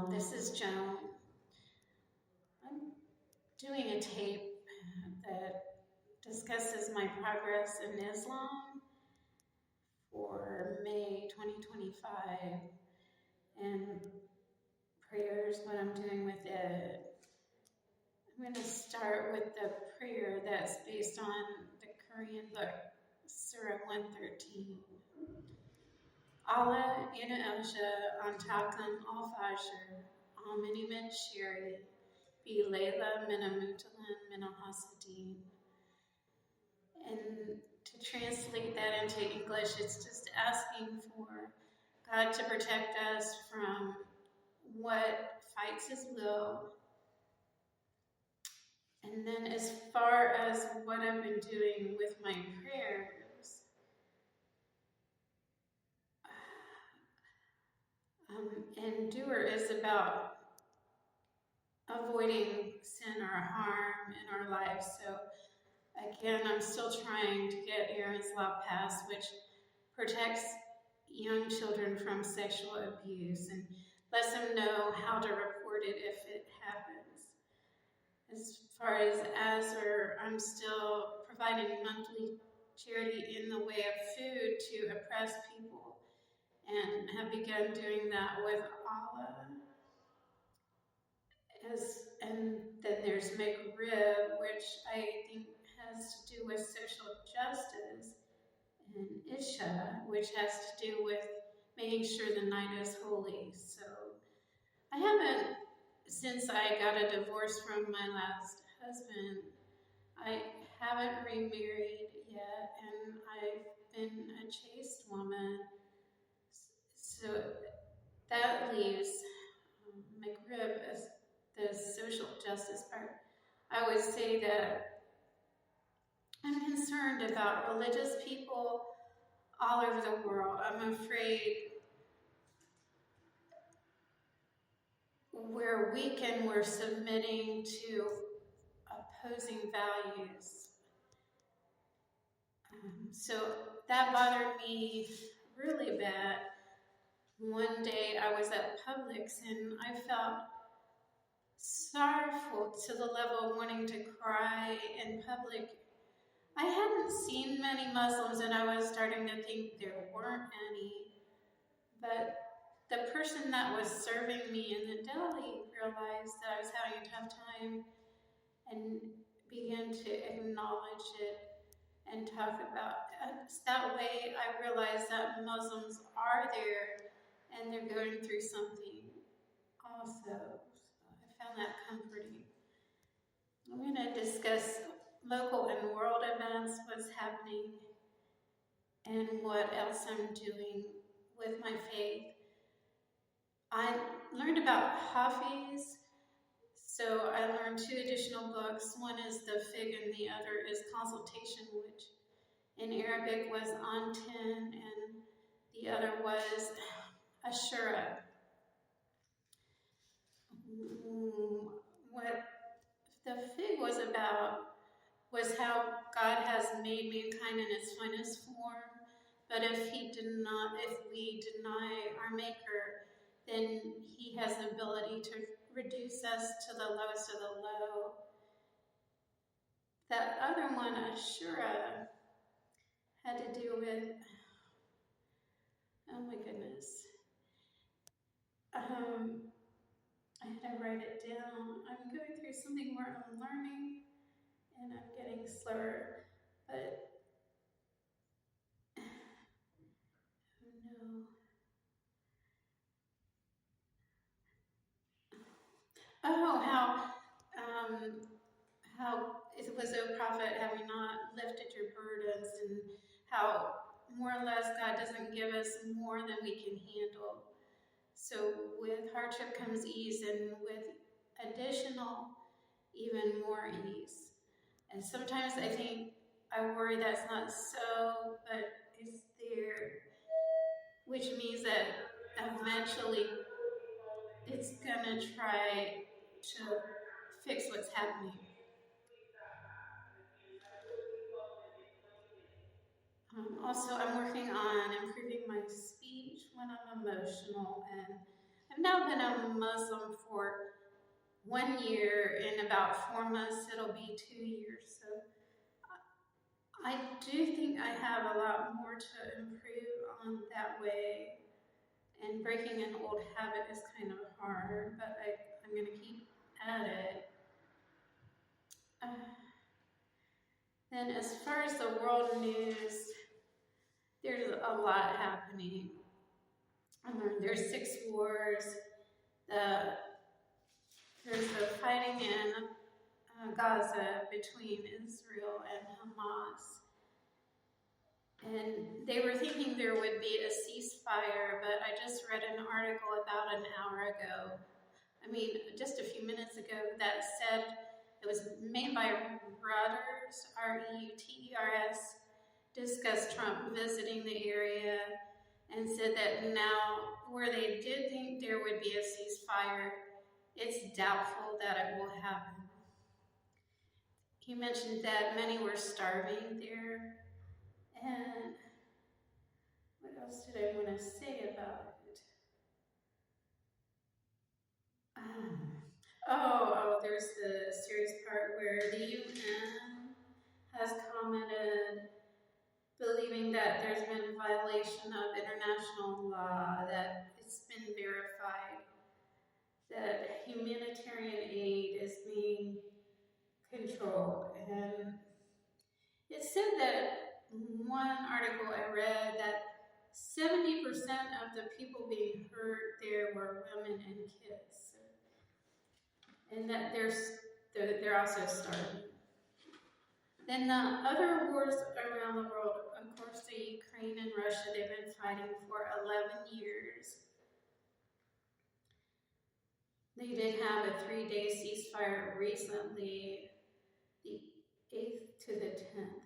This is Joan. I'm doing a tape that discusses my progress in Islam for May 2025 and prayers, what I'm doing with it. I'm going to start with the prayer that's based on the Korean book, Surah 113. Allah ina elsha antakan al-fajr, al-mini min shiri, Bilayla Minamutalan Minahasadeen. And to translate that into English, it's just asking for God to protect us from what fights His will. And then, as far as what I've been doing with my prayers, endure is about avoiding sin or harm in our lives. So again, I'm still trying to get Aaron's Law passed, which protects young children from sexual abuse and lets them know how to report it if it happens. As far as Azure, I'm still providing monthly charity in the way of food to oppressed people and have begun doing that with Allah. And then there's McRib, which I think has to do with social justice, and Isha, which has to do with making sure the night is holy. So I haven't, since I got a divorce from my last husband, I haven't remarried yet, and I've been a chaste woman. So that leaves McRib as the social justice part. I would say that I'm concerned about religious people all over the world. I'm afraid we're weak and we're submitting to opposing values. So that bothered me really bad. One day I was at Publix and I felt sorrowful to the level of wanting to cry in public. I hadn't seen many Muslims and I was starting to think there weren't any, but the person that was serving me in the deli realized that I was having a tough time and began to acknowledge it and talk about it. That way I realized that Muslims are there and they're going through something also. So I found that comforting. I'm going to discuss local and world events, what's happening, and what else I'm doing with my faith. I learned about Hafiz, so I learned 2 additional books. One is The Fig and the other is Consultation, which in Arabic was Antin, and the other was Ashura. What The Fig was about was how God has made mankind in its finest form, but if we deny our Maker, then He has the ability to reduce us to the lowest of the low. That other one, Ashura, had to do with, oh my goodness, I had to write it down. I'm going through something where I'm learning and I'm getting slower, but oh no. Oh, how it was, O prophet, have you not lifted your burdens, and how more or less God doesn't give us more than we can handle. So with hardship comes ease, and with additional, even more ease. And sometimes I worry that's not so, but it's there, which means that eventually it's gonna try to fix what's happening. Also, I'm working on improving my speech when I'm emotional, and I've now been a Muslim for 1 year. In about 4 months, it'll be 2 years. So I do think I have a lot more to improve on that way. And breaking an old habit is kind of hard, but I'm going to keep at it. Then as far as the world news, there's a lot happening. There's 6 wars. There's the fighting in Gaza between Israel and Hamas. And they were thinking there would be a ceasefire, but I just read an article about an hour ago. Just a few minutes ago, that said, it was made by Reuters, Reuters, discussed Trump visiting the area and said that now, where they did think there would be a ceasefire, it's doubtful that it will happen. He mentioned that many were starving there. And what else did I want to say about it? There's the serious part where the UN has commented, believing that there's been a violation of international law, that it's been verified, that humanitarian aid is being controlled. And it said that one article I read that 70% of the people being hurt there were women and kids, and that they're also starving. Then the other wars around the world, of course, the Ukraine and Russia, they've been fighting for 11 years. They did have a 3-day ceasefire recently, the 8th to the 10th.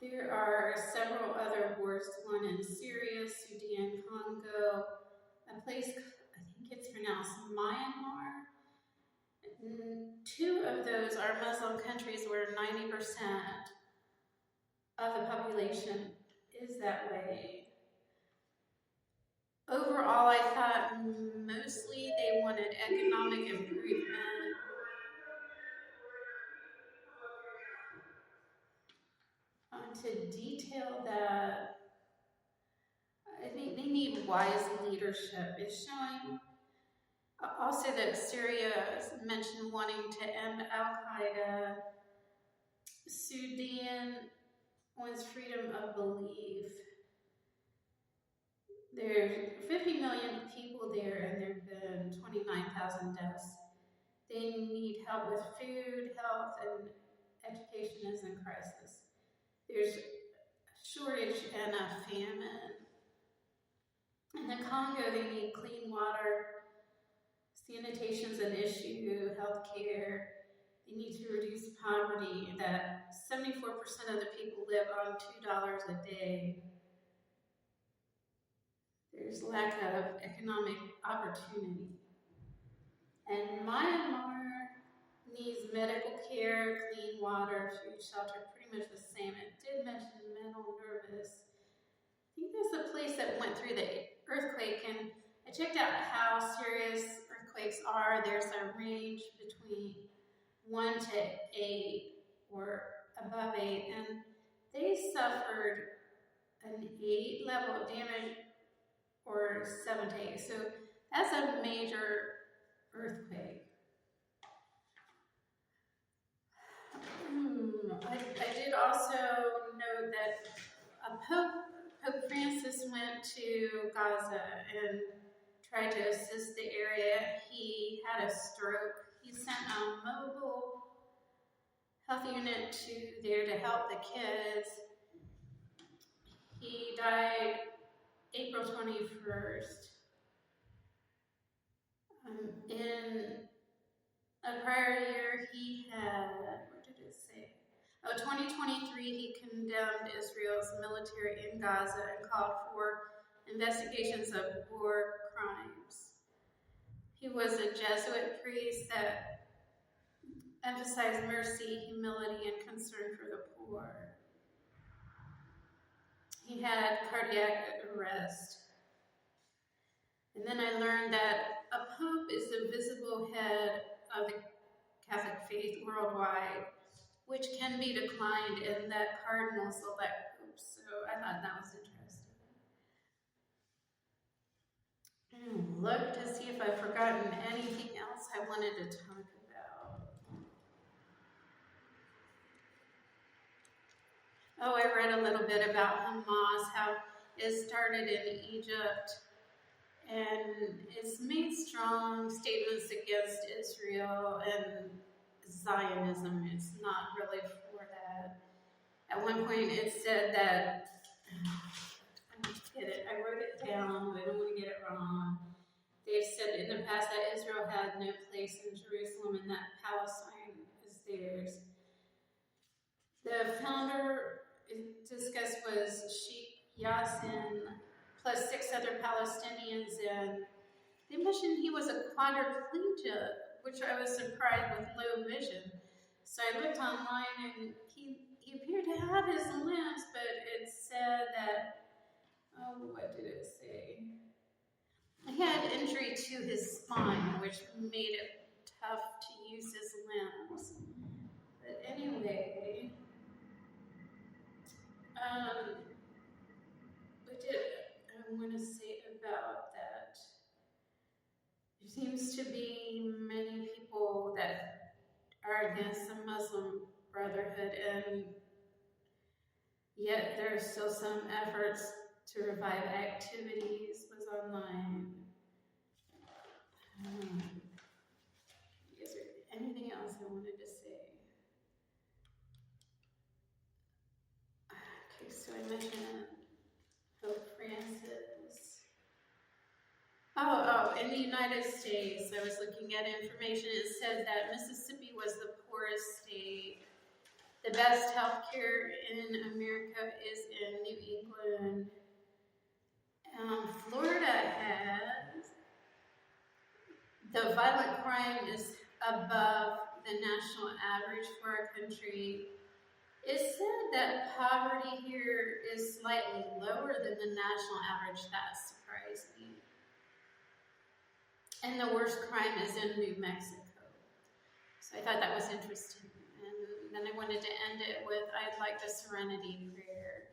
There are several other wars, one in Syria, Sudan, Congo, a place, I think it's pronounced Myanmar. 2 of those are Muslim countries where 90% of the population is that way. Overall, I thought mostly they wanted economic improvement. To detail that, I think they need wise leadership. It's showing also that Syria mentioned wanting to end Al-Qaeda. Sudan wants freedom of belief. There's 50 million people there, and there have been 29,000 deaths. They need help with food, health, and education is in crisis. There's a shortage and a famine. In the Congo, they need clean water, sanitation's an issue, health care. They need to reduce poverty, that 74% of the people live on $2 a day. There's lack of economic opportunity. And Myanmar needs medical care, clean water, food, shelter, pretty much the same. It did mention mental nervous. I think that's the place that went through the earthquake, and I checked out how serious earthquakes are. There's a range between 1 to 8 or above 8, and they suffered an 8 level of damage or 7 to 8. So that's a major earthquake. I did also note that Pope Francis went to Gaza and tried to assist the area. He had a stroke. He sent a mobile health unit there to help the kids. He died April 21st. In a prior year, he had, what did it say? 2023, he condemned Israel's military in Gaza and called for investigations of war crimes. He was a Jesuit priest that emphasized mercy, humility, and concern for the poor. He he had cardiac arrest. And then I learned that a pope is the visible head of the Catholic faith worldwide, which can be declined, and that cardinals elect popes. So I thought that was interesting. Look to see if I've forgotten anything else I wanted to talk about. Oh, I read a little bit about Hamas, how it started in Egypt, and it's made strong statements against Israel and Zionism. It's not really for that. At one point it said that, I wrote it down, but I don't want to get it wrong. They've said in the past that Israel had no place in Jerusalem and that Palestine is theirs. The founder discussed was Sheikh Yassin plus 6 other Palestinians, and they mentioned he was a quadriplegic, which I was surprised with low vision. So I looked online and he appeared to have his limbs, but it said that, what did it say? He had injury to his spine, which made it tough to use his limbs. But anyway, what did I want to say about that? There seems to be many people that are against the Muslim Brotherhood, and yet there are still some efforts to revive activities was online. Is there anything else I wanted to say? Okay, so I mentioned Pope Francis. In the United States, I was looking at information. It said that Mississippi was the poorest state. The best healthcare in America is in New England. Florida has the violent crime is above the national average for our country. It said that poverty here is slightly lower than the national average. That surprised me. And the worst crime is in New Mexico. So I thought that was interesting. And then I wanted to end it with, I'd like the serenity prayer.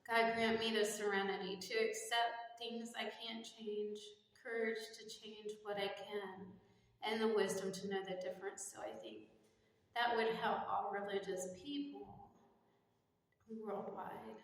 God grant me the serenity to accept things I can't change, courage to change what I can, and the wisdom to know the difference. So I think that would help all religious people worldwide.